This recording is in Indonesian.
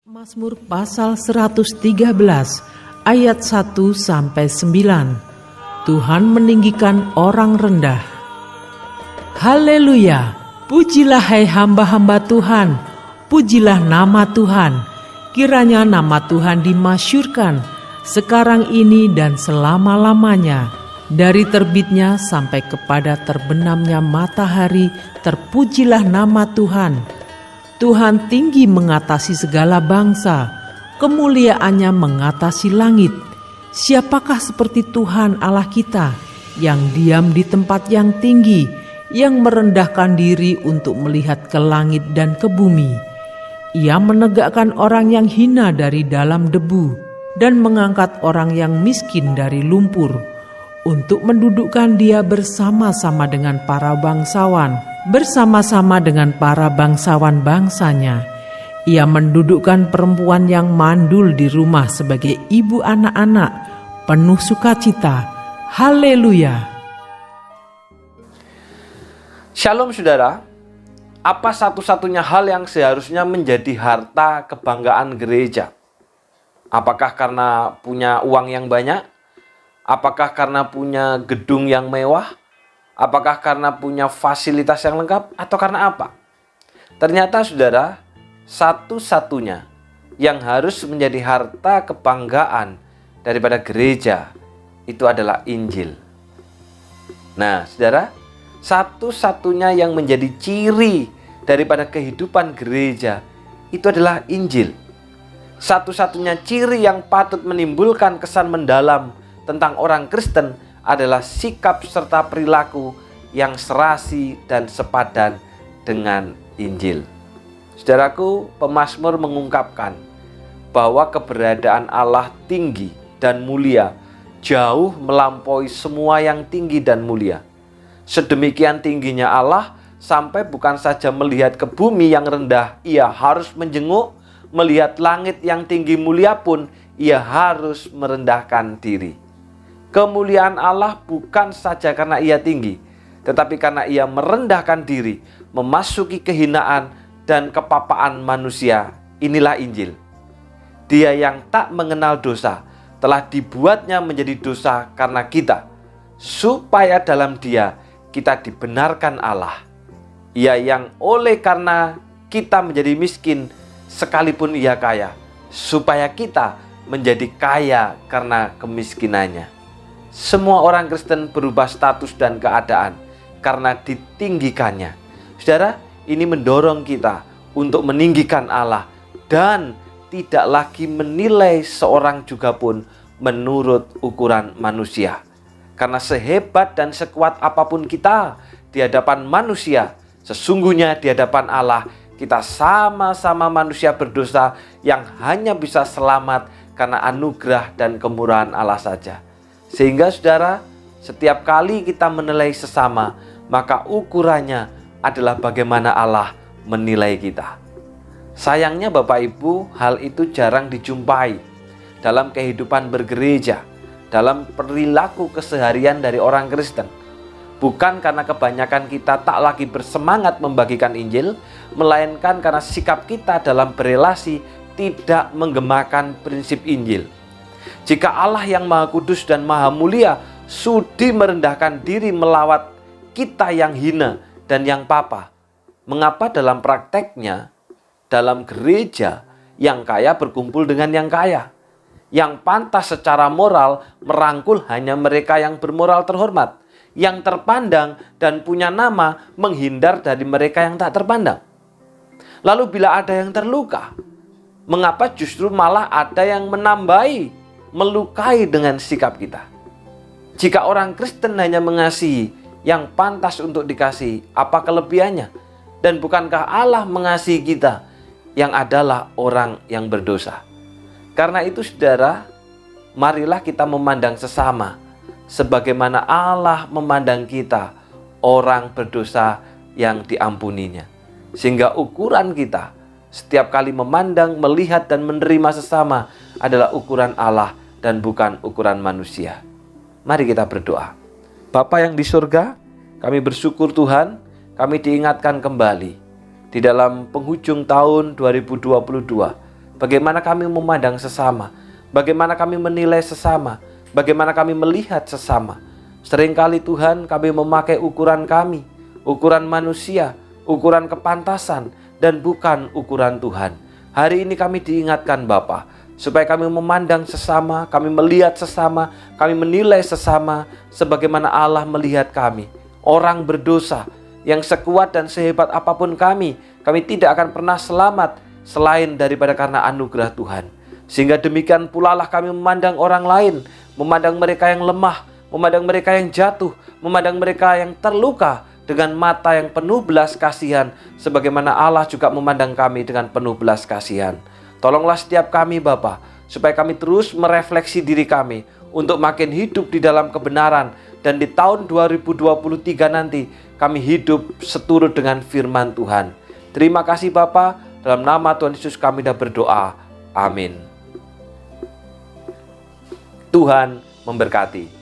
Mazmur pasal 113 ayat 1-9. Tuhan meninggikan orang rendah. Haleluya, pujilah hai hamba-hamba Tuhan, pujilah nama Tuhan. Kiranya nama Tuhan dimasyhurkan sekarang ini dan selama-lamanya. Dari terbitnya sampai kepada terbenamnya matahari, terpujilah nama Tuhan. Tuhan tinggi mengatasi segala bangsa, kemuliaannya mengatasi langit. Siapakah seperti Tuhan Allah kita, yang diam di tempat yang tinggi, yang merendahkan diri untuk melihat ke langit dan ke bumi. Ia menegakkan orang yang hina dari dalam debu, dan mengangkat orang yang miskin dari lumpur, untuk mendudukkan dia bersama-sama dengan para bangsawan, bersama-sama dengan para bangsawan bangsanya. Ia mendudukkan perempuan yang mandul di rumah sebagai ibu anak-anak, penuh sukacita. Haleluya. Shalom saudara, apa satu-satunya hal yang seharusnya menjadi harta kebanggaan gereja? Apakah karena punya uang yang banyak? Apakah karena punya gedung yang mewah? Apakah karena punya fasilitas yang lengkap? Atau karena apa? Ternyata saudara, satu-satunya yang harus menjadi harta kebanggaan daripada gereja itu adalah Injil. Nah saudara, satu-satunya yang menjadi ciri daripada kehidupan gereja itu adalah Injil. Satu-satunya ciri yang patut menimbulkan kesan mendalam tentang orang Kristen adalah sikap serta perilaku yang serasi dan sepadan dengan Injil. Saudaraku, pemazmur mengungkapkan bahwa keberadaan Allah tinggi dan mulia, jauh melampaui semua yang tinggi dan mulia. Sedemikian tingginya Allah sampai bukan saja melihat ke bumi yang rendah, ia harus menjenguk, melihat langit yang tinggi mulia pun ia harus merendahkan diri. Kemuliaan Allah bukan saja karena ia tinggi, tetapi karena ia merendahkan diri, memasuki kehinaan dan kepapaan manusia. Inilah Injil. Dia yang tak mengenal dosa telah dibuatnya menjadi dosa karena kita, supaya dalam Dia kita dibenarkan Allah. Ia yang oleh karena kita menjadi miskin sekalipun ia kaya, supaya kita menjadi kaya karena kemiskinannya. Semua orang Kristen berubah status dan keadaan karena ditinggikannya. Saudara, ini mendorong kita untuk meninggikan Allah dan tidak lagi menilai seorang juga pun menurut ukuran manusia. Karena sehebat dan sekuat apapun kita di hadapan manusia, sesungguhnya di hadapan Allah kita sama-sama manusia berdosa yang hanya bisa selamat karena anugerah dan kemurahan Allah saja. Sehingga saudara, setiap kali kita menilai sesama, maka ukurannya adalah bagaimana Allah menilai kita. Sayangnya Bapak Ibu, hal itu jarang dijumpai dalam kehidupan bergereja, dalam perilaku keseharian dari orang Kristen. Bukan karena kebanyakan kita tak lagi bersemangat membagikan Injil, melainkan karena sikap kita dalam berelasi tidak menggemakan prinsip Injil. Jika Allah yang Maha Kudus dan Maha Mulia sudi merendahkan diri melawat kita yang hina dan yang papa, mengapa dalam prakteknya, dalam gereja, yang kaya berkumpul dengan yang kaya? Yang pantas secara moral merangkul hanya mereka yang bermoral terhormat, yang terpandang dan punya nama menghindar dari mereka yang tak terpandang. Lalu bila ada yang terluka, mengapa justru malah ada yang menambahi, melukai dengan sikap kita? Jika orang Kristen hanya mengasihi yang pantas untuk dikasihi, apa kelebihannya? Dan bukankah Allah mengasihi kita yang adalah orang yang berdosa? Karena itu saudara, marilah kita memandang sesama sebagaimana Allah memandang kita, orang berdosa yang diampuninya. Sehingga ukuran kita setiap kali memandang, melihat dan menerima sesama adalah ukuran Allah dan bukan ukuran manusia. Mari kita berdoa. Bapa yang di surga, kami bersyukur Tuhan, kami diingatkan kembali di dalam penghujung tahun 2022 bagaimana kami memandang sesama, bagaimana kami menilai sesama, bagaimana kami melihat sesama. Seringkali Tuhan, kami memakai ukuran kami, ukuran manusia, ukuran kepantasan, dan bukan ukuran Tuhan. Hari ini kami diingatkan Bapa, supaya kami memandang sesama, kami melihat sesama, kami menilai sesama, sebagaimana Allah melihat kami. Orang berdosa, yang sekuat dan sehebat apapun kami tidak akan pernah selamat, selain daripada karena anugerah Tuhan. Sehingga demikian pula lah kami memandang orang lain, memandang mereka yang lemah, memandang mereka yang jatuh, memandang mereka yang terluka dengan mata yang penuh belas kasihan, sebagaimana Allah juga memandang kami dengan penuh belas kasihan. Tolonglah setiap kami Bapa, supaya kami terus merefleksi diri kami untuk makin hidup di dalam kebenaran, dan di tahun 2023 nanti kami hidup seturut dengan firman Tuhan. Terima kasih Bapa, dalam nama Tuhan Yesus kami dah berdoa. Amin. Tuhan memberkati.